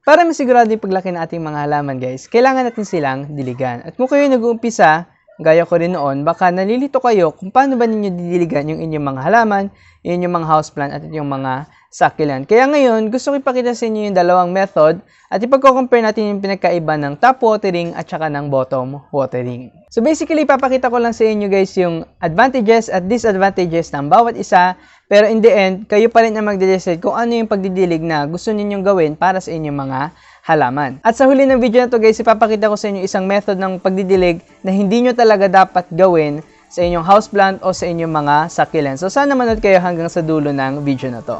Para masigurado yung paglaki ng ating mga halaman guys, kailangan natin silang diligan. At kung kayo nag-uumpisa, gaya ko rin noon, baka nalilito kayo kung paano ba ninyo didiligan yung inyong mga halaman, yung inyong mga houseplant at yung mga succulent. Kaya ngayon, gusto ko ipakita sa inyo yung dalawang method at ipagko-compare natin yung pinagkaiba ng top watering at saka ng bottom watering. So basically, ipapakita ko lang sa inyo guys yung advantages at disadvantages ng bawat isa. Pero in the end, kayo pa rin ang magde-decide kung ano yung pagdidilig na gusto ninyong gawin para sa inyong mga halaman. At sa huli ng video na to guys, ipapakita ko sa inyo isang method ng pagdidilig na hindi nyo talaga dapat gawin sa inyong houseplant o sa inyong mga succulents. So sana manood kayo hanggang sa dulo ng video na to.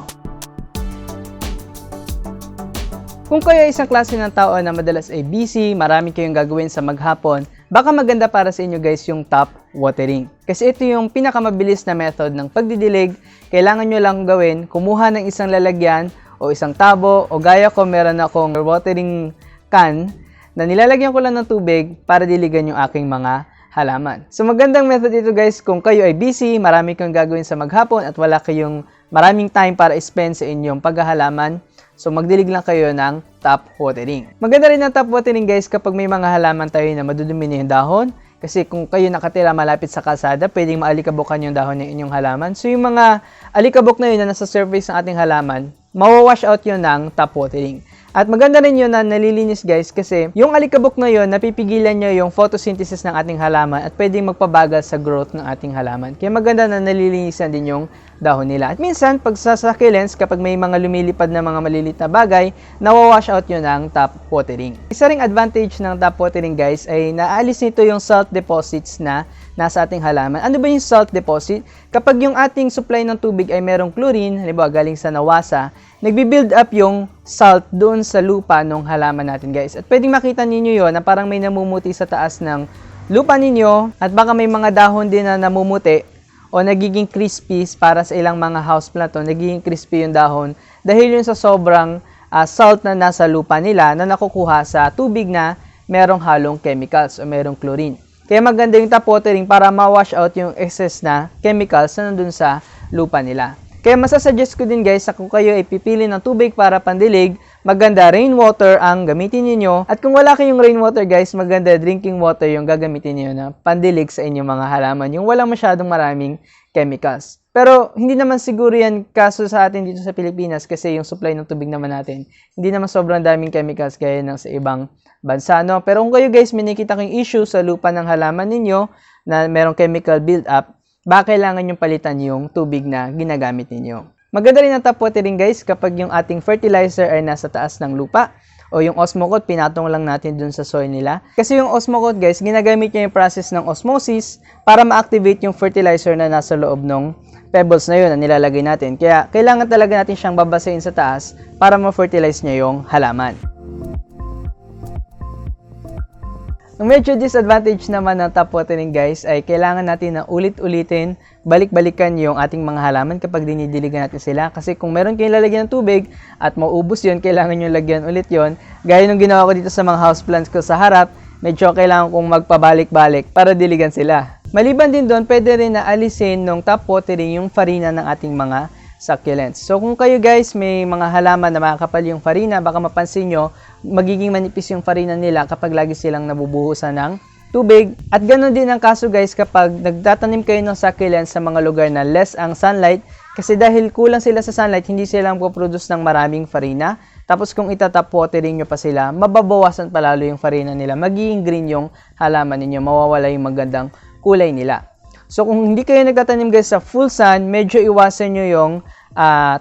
Kung kayo ay isang klase ng tao na madalas ay busy, marami kayong gagawin sa maghapon, baka maganda para sa inyo guys yung top watering. Kasi ito yung pinakamabilis na method ng pagdidilig. Kailangan nyo lang gawin, kumuha ng isang lalagyan o isang tabo o gaya ko meron akong watering can na nilalagyan ko lang ng tubig para diligan yung aking mga halaman. So magandang method ito guys kung kayo ay busy, marami kayong gagawin sa maghapon at wala kayong maraming time para spend sa inyong paghahalaman. So magdilig lang kayo ng top watering. Maganda rin ang top watering guys kapag may mga halaman tayo na madudumi na yung dahon. Kasi kung kayo nakatira malapit sa kalsada, pwedeng maalikabukan yung dahon ng inyong halaman. So yung mga alikabok na yun na nasa surface ng ating halaman, mawawash out yun ng top watering. At maganda rin yun na nalilinis guys kasi yung alikabok na yun, napipigilan nyo yung photosynthesis ng ating halaman at pwedeng magpabagal sa growth ng ating halaman. Kaya maganda na nalilinisan din yung dahon nila. At minsan, pag sa succulents, kapag may mga lumilipad na mga malilit na bagay, nawawash out yun ng top watering. Isa ring advantage ng top watering guys ay naalis nito yung salt deposits na nasa ating halaman. Ano ba yung salt deposit? Kapag yung ating supply ng tubig ay merong chlorine, halimbawa galing sa nawasa, nagbi-build up yung salt doon sa lupa ng halaman natin guys. At pwedeng makita ninyo yon na parang may namumuti sa taas ng lupa ninyo at baka may mga dahon din na namumuti o nagiging crispy para sa ilang mga houseplant o nagiging crispy yung dahon dahil yun sa sobrang salt na nasa lupa nila na nakukuha sa tubig na merong halong chemicals o merong chlorine. Kaya maganda yung top watering para ma-wash out yung excess na chemicals na nandun sa lupa nila. Kaya masasuggest ko din guys na kung kayo ay pipili ng tubig para pandilig, maganda rainwater ang gamitin niyo. At kung wala kayong rainwater guys, maganda drinking water yung gagamitin niyo na pandilig sa inyong mga halaman. Yung walang masyadong maraming chemicals. Pero hindi naman siguro yan kaso sa atin dito sa Pilipinas kasi yung supply ng tubig naman natin, hindi naman sobrang daming chemicals gaya ng sa ibang bansa. No? Pero kung kayo guys, may nakita kayong issue sa lupa ng halaman ninyo na merong chemical build up, baka kailangan yung palitan yung tubig na ginagamit ninyo. Maganda rin ang top watering guys kapag yung ating fertilizer ay nasa taas ng lupa o yung osmocote, pinatong lang natin dun sa soil nila. Kasi yung osmocote guys, ginagamit niya yung process ng osmosis para ma-activate yung fertilizer na nasa loob ng pebbles na yun na nilalagay natin. Kaya kailangan talaga natin siyang babasahin sa taas para ma-fertilize niya yung halaman. Ang medyo disadvantage naman ng top watering guys ay kailangan natin na ulit-ulitin, balik-balikan yung ating mga halaman kapag dinidiligan natin sila. Kasi kung meron kayong lalagyan ng tubig at maubos yun, kailangan nyo lagyan ulit yun. Gaya nung ginawa ko dito sa mga houseplants ko sa harap, medyo kailangan kong magpabalik-balik para diligan sila. Maliban din doon, pwede rin na alisin ng top watering yung farina ng ating mga succulents. So kung kayo guys may mga halaman na makakapal yung farina, baka mapansin nyo, magiging manipis yung farina nila kapag lagi silang nabubuhusan ng tubig. At ganoon din ang kaso guys kapag nagtatanim kayo ng succulents sa mga lugar na less ang sunlight, kasi dahil kulang sila sa sunlight, hindi sila magpo-produce ng maraming farina. Tapos kung itatop watering nyo pa sila, mababawasan palalo yung farina nila. Magiging green yung halaman ninyo, mawawala yung magandang kulay nila. So kung hindi kayo nagtatanim guys sa full sun, medyo iwasan nyo yung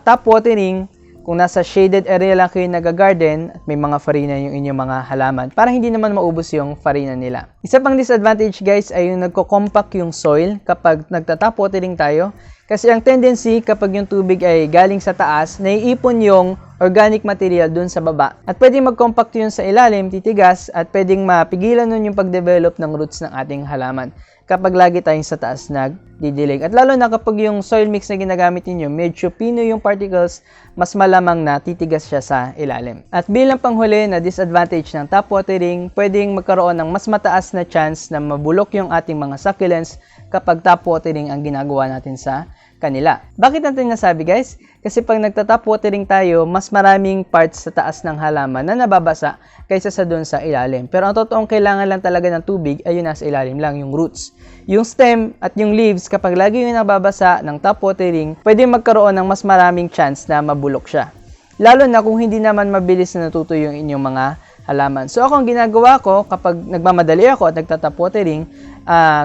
top watering. Kung nasa shaded area lang kayo nag-garden at may mga farina yung inyong mga halaman para hindi naman maubos yung farina nila. Isa pang disadvantage guys ay yung nagko-compact yung soil kapag nagta-top watering tayo. Kasi ang tendency kapag yung tubig ay galing sa taas, naiipon yung organic material dun sa baba. At pwedeng mag-compact yun sa ilalim, titigas, at pwedeng mapigilan nun yung pag-develop ng roots ng ating halaman kapag lagi tayong sa taas nagdidilig. At lalo na kapag yung soil mix na ginagamit niyo medyo pino yung particles, mas malamang na titigas siya sa ilalim. At bilang panghuli na disadvantage ng top watering, pwedeng magkaroon ng mas mataas na chance na mabulok yung ating mga succulents kapag top watering ang ginagawa natin sa kanila. Bakit natin nasabi guys? Kasi pag nagta-top watering tayo, mas maraming parts sa taas ng halaman na nababasa kaysa sa doon sa ilalim. Pero ang totoong kailangan lang talaga ng tubig ay yung nasa ilalim lang, yung roots. Yung stem at yung leaves, kapag lagi yung nababasa ng top watering, pwede magkaroon ng mas maraming chance na mabulok siya. Lalo na kung hindi naman mabilis na natutuyo yung inyong mga halaman. So ako, ang ginagawa ko kapag nagmamadali ako at nagta-top watering,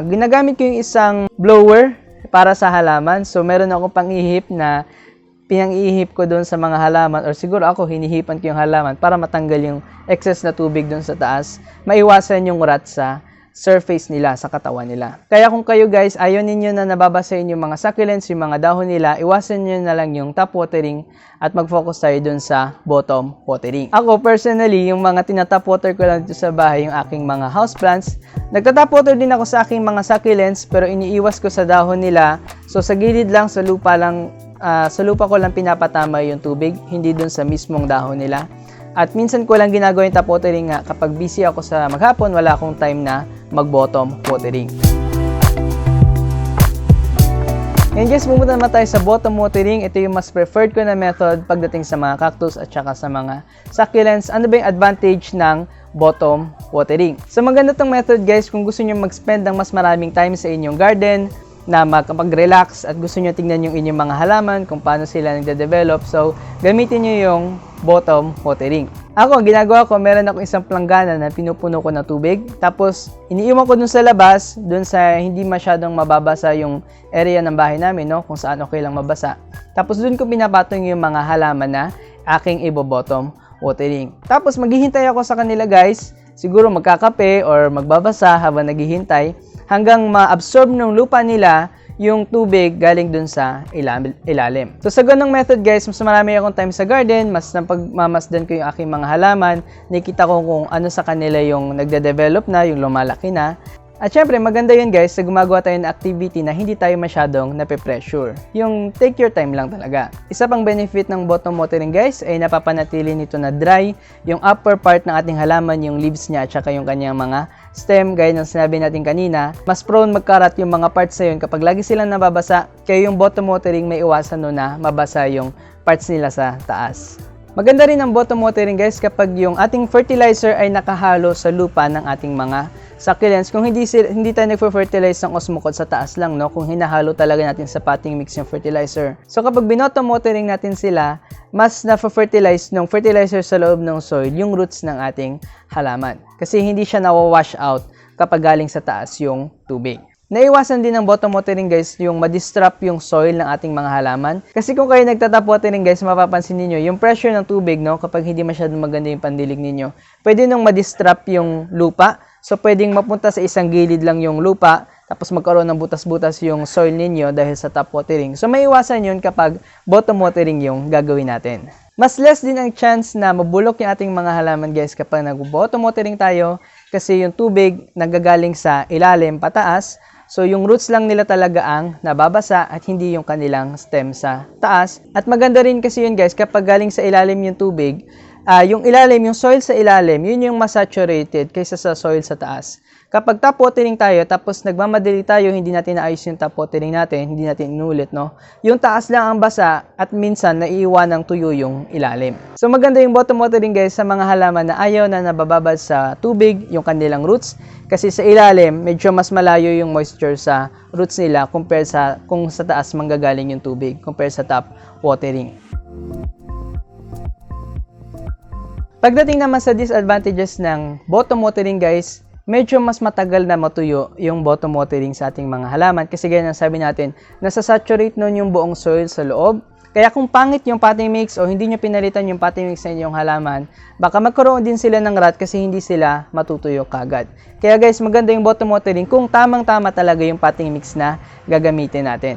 ginagamit ko yung isang blower para sa halaman. So meron akong pang-ihip na pinang-ihip ko doon sa mga halaman, or siguro ako hinihipan ko yung halaman para matanggal yung excess na tubig doon sa taas, maiwasan yung rot sa surface nila, sa katawan nila. Kaya kung kayo guys, ayaw ninyo na nababasa yung mga succulents, yung mga dahon nila, iwasan nyo na lang yung top watering at mag-focus tayo dun sa bottom watering. Ako personally, yung mga tinatop water ko lang dito sa bahay, yung aking mga houseplants, nagtatop water din ako sa aking mga succulents, pero iniiwas ko sa dahon nila. So sa gilid lang, sa lupa ko lang pinapatama yung tubig, hindi dun sa mismong dahon nila. At minsan ko lang ginagawa yung top watering nga kapag busy ako sa maghapon, wala akong time na mag-bottom watering. Ngayon guys, pumunta naman tayo sa bottom watering. Ito yung mas preferred ko na method pagdating sa mga cactus at saka sa mga succulents. Ano ba yung advantage ng bottom watering? So maganda tong method guys kung gusto nyo mag-spend ng mas maraming time sa inyong garden, na mag-relax at gusto nyo tingnan yung inyong mga halaman kung paano sila nagde-develop. So, gamitin nyo yung bottom watering. Ako, ginagawa ko, meron ako isang planggana na pinupuno ko ng tubig. Tapos, iniiwan ko dun sa labas, dun sa hindi masyadong mababasa yung area ng bahay namin, no? Kung saan okay lang mabasa. Tapos, dun ko pinapatong yung mga halaman na aking ibo-bottom watering. Tapos, maghihintay ako sa kanila guys. Siguro magkakape or magbabasa habang naghihintay, hanggang ma-absorb ng lupa nila yung tubig galing dun sa ilalim. So sa ganung method guys, mas marami akong time sa garden, mas napagmamasdan ko yung aking mga halaman, nakikita ko kung ano sa kanila yung nagde-develop na, yung lumalaki na. At syempre, maganda yun guys, sa gumagawa tayo ng activity na hindi tayo masyadong nape-pressure. Yung take your time lang talaga. Isa pang benefit ng bottom watering guys, ay napapanatili nito na dry yung upper part ng ating halaman, yung leaves niya at saka yung kanyang mga stem, gaya ng sinabi natin kanina. Mas prone magkarat yung mga parts na yun kapag lagi silang nababasa, kaya yung bottom watering may iwasan no na mabasa yung parts nila sa taas. Maganda rin ang bottom watering guys kapag yung ating fertilizer ay nakahalo sa lupa ng ating mga succulents. Kung hindi tayo nagpo-fertilize ng osmocod sa taas lang, no? Kung hinahalo talaga natin sa potting mix yung fertilizer. So kapag binotom watering natin sila, mas na-fertilize ng fertilizer sa loob ng soil yung roots ng ating halaman. Kasi hindi siya nawawash out kapag galing sa taas yung tubig. Naiwasan din ng bottom watering guys yung ma-disrupt yung soil ng ating mga halaman. Kasi kung kayo nagta-top watering guys, mapapansin niyo yung pressure ng tubig, no, kapag hindi masyadong maganda yung pandilig ninyo, pwede nung ma-disrupt yung lupa. So pwedeng mapunta sa isang gilid lang yung lupa, tapos magkaroon ng butas-butas yung soil ninyo dahil sa top watering. So maiwasan yun kapag bottom watering yung gagawin natin. Mas less din ang chance na mabulok yung ating mga halaman guys kapag nag-bottom watering tayo, kasi yung tubig nagagaling sa ilalim pataas. So yung roots lang nila talaga ang nababasa at hindi yung kanilang stem sa taas. At maganda rin kasi yun guys, kapag galing sa ilalim yung tubig, yung ilalim, yung soil sa ilalim, yun yung mas saturated kaysa sa soil sa taas. Kapag top watering tayo, tapos nagmamadali tayo, hindi natin naayos yung top watering natin, hindi natin inulit, no? Yung taas lang ang basa at minsan naiiwan ng tuyo yung ilalim. So maganda yung bottom watering guys sa mga halaman na ayaw na nabababad sa tubig, yung kanilang roots. Kasi sa ilalim, medyo mas malayo yung moisture sa roots nila compared sa kung sa taas manggagaling yung tubig, compared sa top watering. Pagdating naman sa disadvantages ng bottom watering guys, medyo mas matagal na matuyo yung bottom watering sa ating mga halaman kasi gaya ng sabi natin, nasa-saturate nun yung buong soil sa loob. Kaya kung pangit yung potting mix o hindi nyo pinalitan yung potting mix sa inyong halaman, baka magkaroon din sila ng rot kasi hindi sila matutuyo kagad. Kaya guys, maganda yung bottom watering kung tamang-tama talaga yung potting mix na gagamitin natin.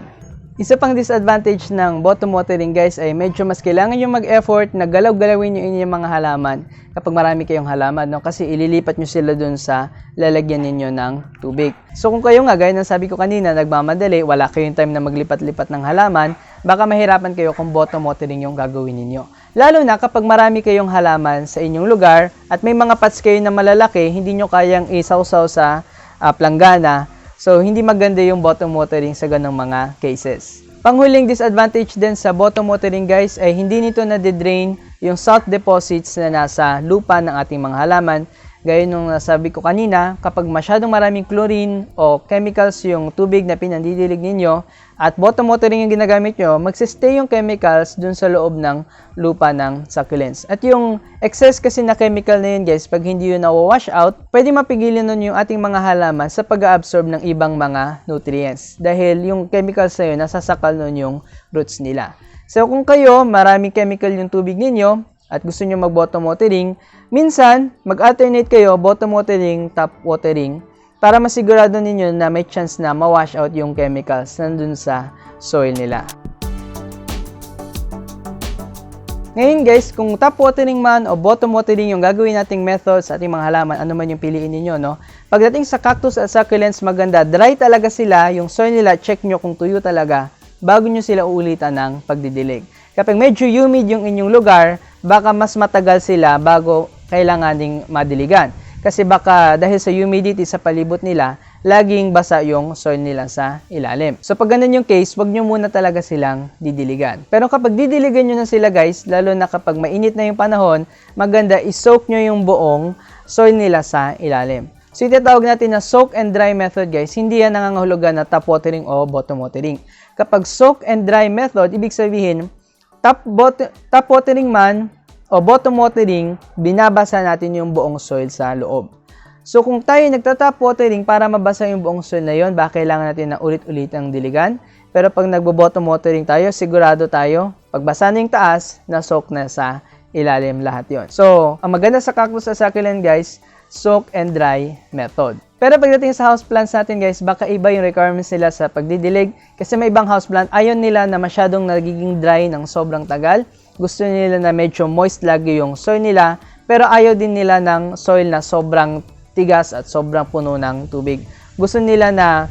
Isa pang disadvantage ng bottom watering guys ay medyo mas kailangan yung mag-effort na galaw-galawin yung inyong mga halaman kapag marami kayong halaman, no? Kasi ililipat nyo sila dun sa lalagyan ninyo ng tubig. So kung kayo nga, gaya ng sabi ko kanina, nagmamadali, wala kayong time na maglipat-lipat ng halaman, baka mahirapan kayo kung bottom watering yung gagawin ninyo. Lalo na kapag marami kayong halaman sa inyong lugar at may mga pots kayo na malalaki, hindi nyo kayang isawsaw sa planggana. So, hindi maganda yung bottom watering sa ganong mga cases. Panghuling disadvantage din sa bottom watering guys ay hindi nito nade-drain yung salt deposits na nasa lupa ng ating mga halaman. Gaya nung nasabi ko kanina, kapag masyadong maraming chlorine o chemicals yung tubig na pinandidilig ninyo at bottom watering yung ginagamit nyo, magsistay yung chemicals dun sa loob ng lupa ng succulents. At yung excess kasi na chemical na yun guys, pag hindi yun na-wash out, pwede mapigilin nun yung ating mga halaman sa pag-absorb ng ibang mga nutrients. Dahil yung chemicals na yun, nasasakal nun yung roots nila. So kung kayo, maraming chemical yung tubig ninyo, at gusto nyo mag-bottom watering, minsan, mag-alternate kayo bottom watering, top watering, para masigurado ninyo na may chance na ma-wash out yung chemicals nandun sa soil nila. Ngayon guys, kung top watering man o bottom watering yung gagawin nating method sa ating mga halaman, ano man yung piliin ninyo, no? Pagdating sa cactus at succulents, maganda, dry talaga sila, yung soil nila, check nyo kung tuyo talaga, bago nyo sila uulitan ng pagdidilig. Kapag medyo humid yung inyong lugar, baka mas matagal sila bago kailanganing madiligan. Kasi baka dahil sa humidity sa palibot nila, laging basa yung soil nila sa ilalim. So pag ganun yung case, wag nyo muna talaga silang didiligan. Pero kapag didiligan nyo na sila guys, lalo na kapag mainit na yung panahon, maganda i-soak nyo yung buong soil nila sa ilalim. So itatawag natin na soak and dry method guys, hindi yan nangangahulugan na top watering o bottom watering. Kapag soak and dry method, ibig sabihin, top watering man o bottom watering, binabasa natin yung buong soil sa loob. So kung tayo nagta-top watering para mabasa yung buong soil na yun, baka kailangan natin na ulit-ulit ang diligan. Pero pag nagbo-bottom watering tayo, sigurado tayo, pagbasa na yung taas, na-soak na sa ilalim lahat yon. So, ang maganda sa cactus at succulent guys, soak and dry method. Pero pagdating sa houseplants natin guys, baka iba yung requirements nila sa pagdidilig. Kasi may ibang houseplant, ayaw nila na masyadong nagiging dry ng sobrang tagal. Gusto nila na medyo moist lagi yung soil nila. Pero ayaw din nila ng soil na sobrang tigas at sobrang puno ng tubig. Gusto nila na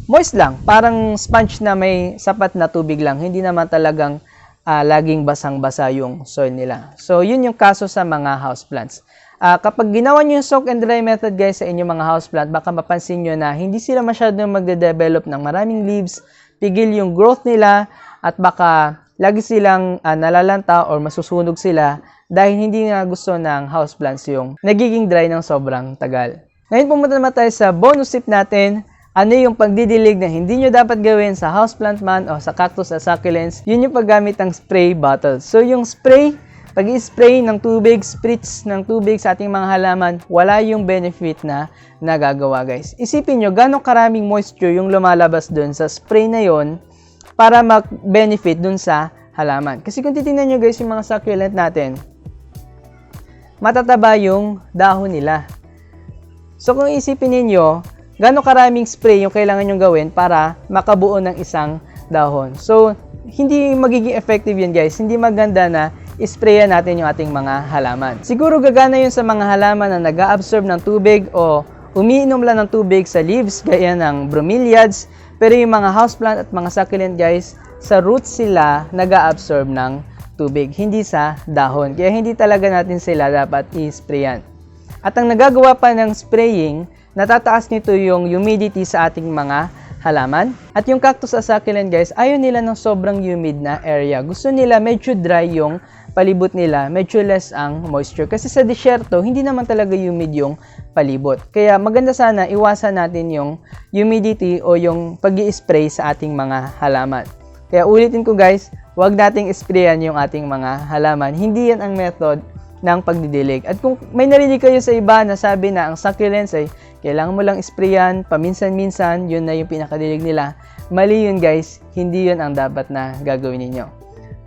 moist lang, parang sponge na may sapat na tubig lang. Hindi naman talagang laging basang-basa yung soil nila. So yun yung kaso sa mga houseplants. Kapag ginawa nyo yung soak and dry method guys sa inyong mga houseplant, baka mapansin nyo na hindi sila masyadong magde-develop ng maraming leaves, pigil yung growth nila, at baka lagi silang nalalanta or masusunog sila dahil hindi nga gusto ng houseplants yung nagiging dry ng sobrang tagal. Ngayon pumunta naman tayo sa bonus tip natin. Ano yung pagdidilig na hindi nyo dapat gawin sa houseplant man o sa cactus at succulents? Yun yung paggamit ng spray bottle. So yung spray, pag-i-spray ng tubig, spritz ng tubig sa ating mga halaman, wala yung benefit na nagagawa guys. Isipin nyo, gano'ng karaming moisture yung lumalabas dun sa spray na yon para mag-benefit dun sa halaman. Kasi kung titingnan nyo guys yung mga succulent natin, matataba yung dahon nila. So kung isipin ninyo, gano'ng karaming spray yung kailangan nyo gawin para makabuo ng isang dahon. So hindi magiging effective yun guys. Hindi maganda na isprayan natin yung ating mga halaman. Siguro gagana yun sa mga halaman na nag-a-absorb ng tubig o umiinom lang ng tubig sa leaves gaya ng bromeliads. Pero yung mga houseplant at mga succulent guys, sa roots sila nag-a-absorb ng tubig, hindi sa dahon. Kaya hindi talaga natin sila dapat i-sprayan. At ang nagagawa pa ng spraying, natataas nito yung humidity sa ating mga halaman. At yung cactus at succulent guys, ayaw nila ng sobrang humid na area. Gusto nila medyo dry yung palibot nila, medyo less ang moisture. Kasi sa disyerto, hindi naman talaga humid yung palibot. Kaya maganda sana iwasan natin yung humidity o yung pag-i-spray sa ating mga halaman. Kaya ulitin ko guys, huwag nating sprayan yung ating mga halaman. Hindi yan ang method ng pagdidilig. At kung may narinig kayo sa iba na sabi na ang succulents ay kailangan mo lang sprayan paminsan-minsan, yun na yung pinakadilig nila. Mali yun guys, hindi yun ang dapat na gagawin ninyo.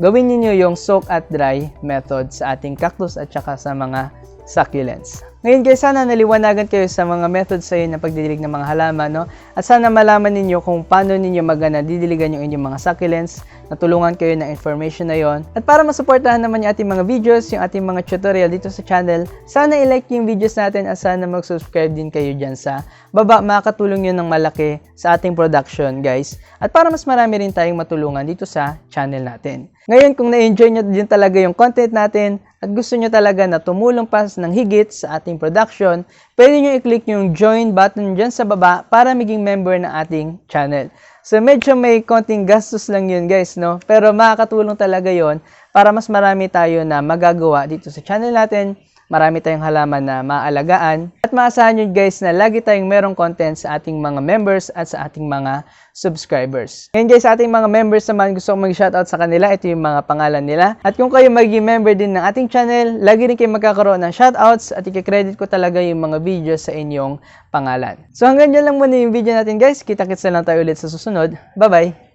Gawin niyo yung soak at dry method sa ating cactus at saka sa mga succulents. Ngayon guys, sana naliwanagan kayo sa mga methods sa na pagdidilig ng mga halaman, no? At sana malaman ninyo kung paano ninyo didiligan yung inyong mga succulents, natulungan kayo ng information na yon. At para masuportahan naman yung ating mga videos, yung ating mga tutorial dito sa channel, sana i-like yung videos natin at sana mag-subscribe din kayo dyan sa baba. Makakatulong yun ng malaki sa ating production guys. At para mas marami rin tayong matulungan dito sa channel natin. Ngayon, kung na-enjoy nyo din talaga yung content natin at gusto nyo talaga na tumulong pa ng higit sa ating production, pwede nyo i-click yung join button dyan sa baba para maging member ng ating channel. So, medyo may konting gastos lang yun guys, no? Pero makakatulong talaga yon para mas marami tayo na magagawa dito sa channel natin. Marami tayong halaman na maaalagaan. At maasahan nyo guys na lagi tayong merong content sa ating mga members at sa ating mga subscribers. Ngayon guys, sa ating mga members naman, gusto kong mag-shoutout sa kanila. Ito yung mga pangalan nila. At kung kayo maging member din ng ating channel, lagi rin kayo magkakaroon ng shoutouts at i-credit ko talaga yung mga videos sa inyong pangalan. So hanggang dyan lang muna yung video natin guys. Kita-kits na lang tayo ulit sa susunod. Bye-bye!